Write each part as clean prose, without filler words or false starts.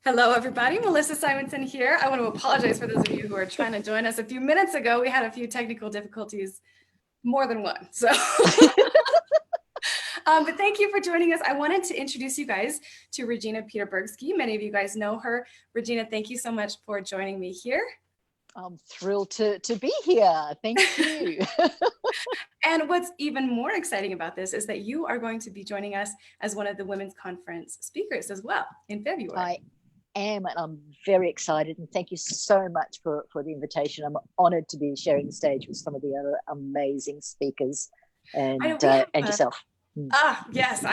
Hello, everybody. Melissa Simonson here. I want to apologize for those of you who are trying to join us. A few minutes ago, we had a few technical difficulties, more than one. So, but thank you for joining us. I wanted to introduce you guys to Regina Peterburgsky. Many of you guys know her. Regina, thank you so much for joining me here. I'm thrilled to be here. Thank you. And what's even more exciting about this is that you are going to be joining us as one of the Women's Conference speakers as well in February. I am, and I'm very excited. And thank you so much for the invitation. I'm honored to be sharing the stage with some of the other amazing speakers and yourself. Yes,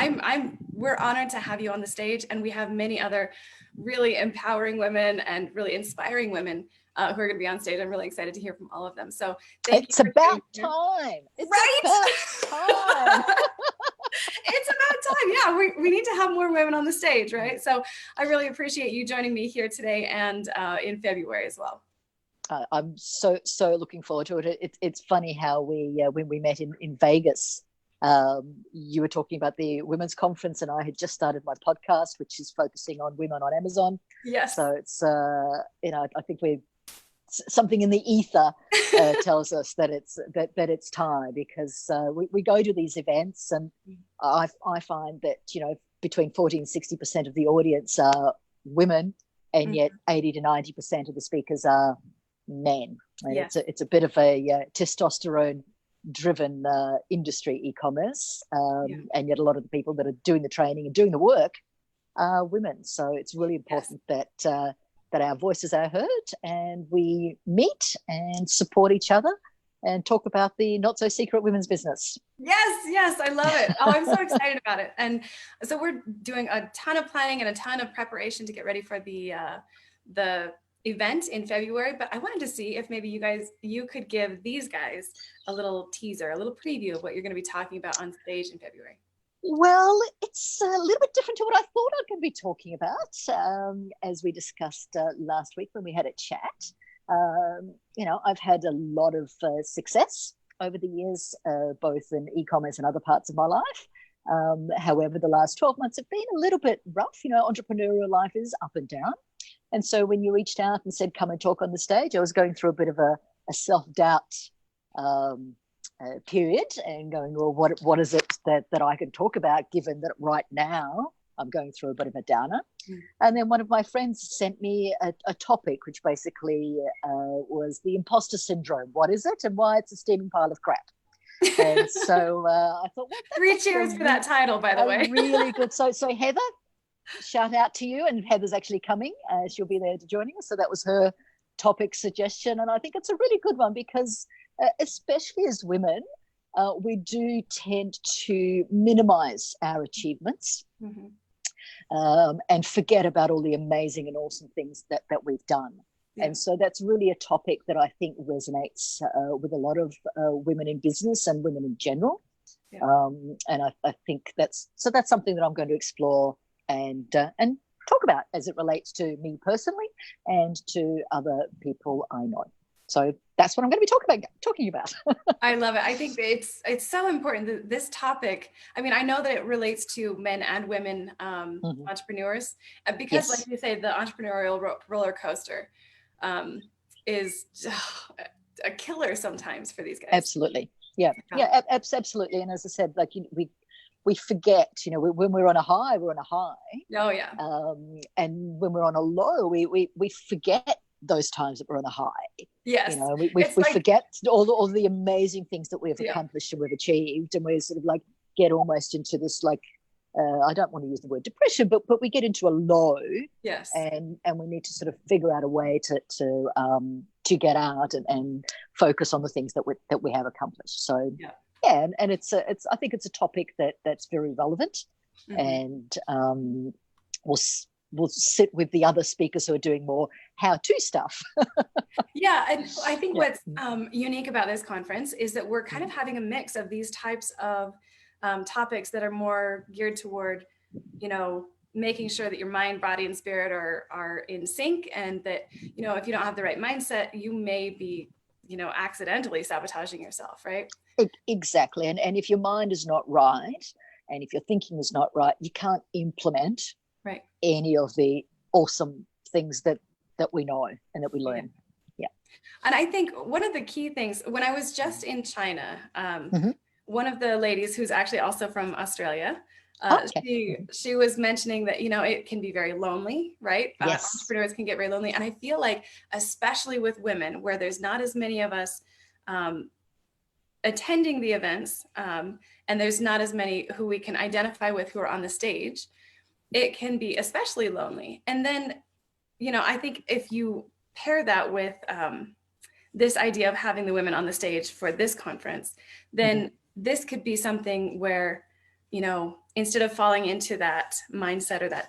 we're honored to have you on the stage, and we have many other really empowering women and really inspiring women who are going to be on stage. I'm really excited to hear from all of them. So it's about time. Right? It's about time. It's about time. Yeah, we need to have more women on the stage, right? So I really appreciate you joining me here today and in February as well. I'm so looking forward to it. It's funny how when we met in Vegas, you were talking about the women's conference, and I had just started my podcast, which is focusing on women on Amazon. Yes. So it's I think something in the ether tells us that it's time, because we go to these events, and I find that between 40 and 60% of the audience are women, and yet 80 to 90% of the speakers are men. And yes. It's a bit of a testosterone driven industry, e-commerce, and yet a lot of the people that are doing the training and doing the work are women. So it's really important that our voices are heard, and we meet and support each other and talk about the not so secret women's business. Yes, I love it. Oh, I'm so excited about it. And so we're doing a ton of planning and a ton of preparation to get ready for the event in February, but I wanted to see if maybe you could give these guys a little teaser, a little preview of what you're going to be talking about on stage in February. Well, it's a little bit different to what I thought I was going to be talking about, as we discussed last week when we had a chat. I've had a lot of success over the years, both in e-commerce and other parts of my life. However, the last 12 months have been a little bit rough. Entrepreneurial life is up and down. And so when you reached out and said, come and talk on the stage, I was going through a bit of a self-doubt period, and going, well, what is it that I can talk about, given that right now I'm going through a bit of a downer. And then one of my friends sent me a topic, which basically was the imposter syndrome. What is it, and why it's a steaming pile of crap? And so I thought, well, 3 cheers for that title, by the way. Really good. So Heather, shout out to you, and Heather's actually coming. She'll be there to joining us. So that was her topic suggestion, and I think it's a really good one, because especially as women, we do tend to minimize our achievements, and forget about all the amazing and awesome things that we've done. Yeah. And so that's really a topic that I think resonates with a lot of women in business and women in general. Yeah. And I think that's something that I'm going to explore and talk about as it relates to me personally and to other people I know. So that's what I'm going to be talking about. I love it. I think it's so important that this topic, I mean, I know that it relates to men and women entrepreneurs, because like you say, the entrepreneurial roller coaster is a killer sometimes for these guys. Absolutely. Yeah, absolutely. And as I said, like we forget, when we're on a high, we're on a high. Oh yeah. And when we're on a low, we forget those times that we're on a high. Yes. We forget all the amazing things that we've accomplished and we've achieved, and we're sort of like get almost into this I don't want to use the word depression, but we get into a low. Yes. And we need to sort of figure out a way to get out and focus on the things that we have accomplished. So and it's I think it's a topic that's very relevant, and we'll sit with the other speakers who are doing more how-to stuff. Yeah, and I think what's unique about this conference is that we're kind of having a mix of these types of topics that are more geared toward, making sure that your mind, body, and spirit are in sync, and that, if you don't have the right mindset, you may be, accidentally sabotaging yourself, right? Exactly. And if your mind is not right, and if your thinking is not right, you can't implement any of the awesome things that we know and that we learn. Yeah. And I think one of the key things, when I was just in China, one of the ladies who's actually also from Australia, she was mentioning that, it can be very lonely, right? Yes. Entrepreneurs can get very lonely. And I feel like, especially with women, where there's not as many of us attending the events, and there's not as many who we can identify with who are on the stage, it can be especially lonely. And then, I think if you pair that with this idea of having the women on the stage for this conference, then this could be something where, instead of falling into that mindset or that,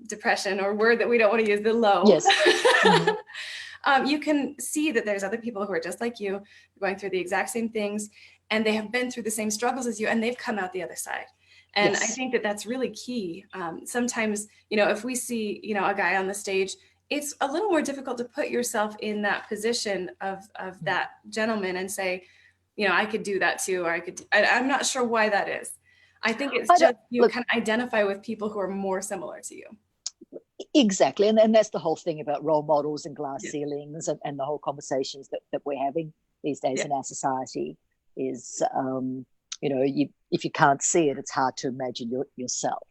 depression, or word that we don't want to use, the low, yes. You can see that there's other people who are just like you, going through the exact same things, and they have been through the same struggles as you, and they've come out the other side. And I think that that's really key. Sometimes, if we see, a guy on the stage, it's a little more difficult to put yourself in that position of that gentleman and say, I could do that too, or I'm not sure why that is. I think it's just you can identify with people who are more similar to you. Exactly. And that's the whole thing about role models and glass ceilings and the whole conversations that we're having these days in our society is, if you can't see it, it's hard to imagine yourself.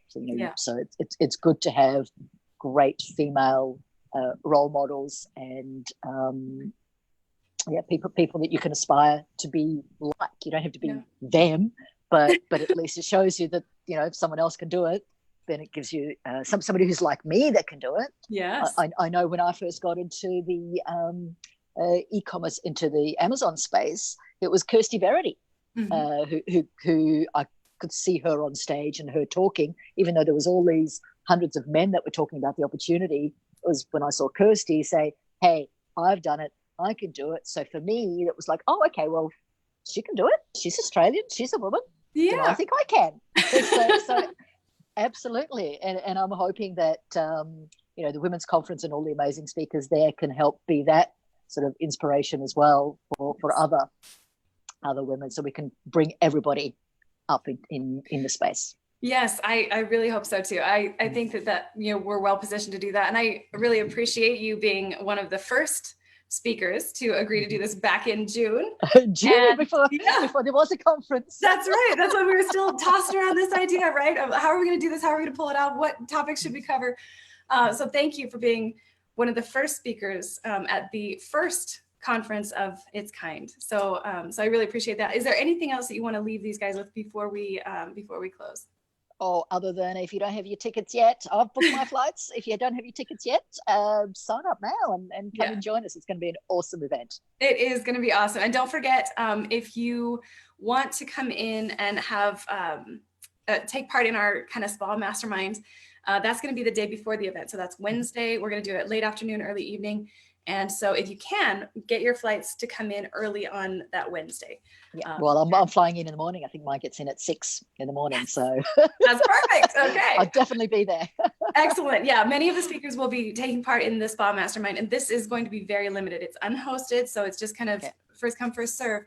So it's good to have great female role models and people that you can aspire to be like. You don't have to be them, but at least it shows you that if someone else can do it, then it gives you somebody who's like me that can do it. Yes. I know when I first got into the e-commerce, into the Amazon space, it was Kirsty Verity, who I could see her on stage and her talking, even though there was all these hundreds of men that were talking about the opportunity. It was when I saw Kirsty say, hey, I've done it, I can do it. So for me, it was like, oh, okay, well, she can do it. She's Australian. She's a woman. Yeah. I think I can. so absolutely. And I'm hoping that, the Women's Conference and all the amazing speakers there can help be that sort of inspiration as well for other women, so we can bring everybody up in the space. Yes, I really hope so too. I think that we're well positioned to do that. And I really appreciate you being one of the first speakers to agree to do this back in June. Before there was a conference. That's right. That's when we were still tossing around this idea, right? Of how are we going to do this? How are we going to pull it out? What topics should we cover? So thank you for being one of the first speakers at the first conference of its kind. So I really appreciate that. Is there anything else that you want to leave these guys with before we close? Oh, other than if you don't have your tickets yet, I've booked my flights. If you don't have your tickets yet, sign up now and come and join us. It's going to be an awesome event. It is going to be awesome. And don't forget, if you want to come in and have take part in our kind of spa mastermind, that's going to be the day before the event. So that's Wednesday. We're going to do it late afternoon, early evening. And so if you can, get your flights to come in early on that Wednesday. Yeah. Well, I'm flying in the morning. I think mine gets in at 6 in the morning. So that's perfect. Okay. I'll definitely be there. Excellent. Yeah. Many of the speakers will be taking part in the spa mastermind, and this is going to be very limited. It's unhosted. So it's just kind of first come, first serve.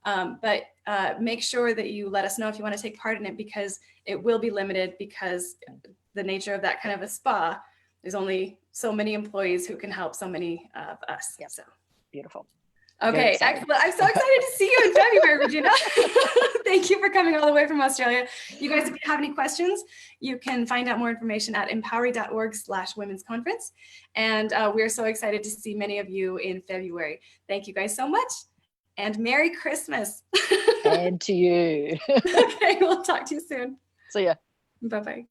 But make sure that you let us know if you want to take part in it, because it will be limited, because the nature of that kind of a spa, there's only so many employees who can help so many of us. Yep. So beautiful. Okay, excellent. I'm so excited to see you in February, Regina. Thank you for coming all the way from Australia. You guys, if you have any questions, you can find out more information at empowery.org/women's conference. And we're so excited to see many of you in February. Thank you guys so much. And Merry Christmas. And to you. Okay, we'll talk to you soon. See ya. Bye-bye.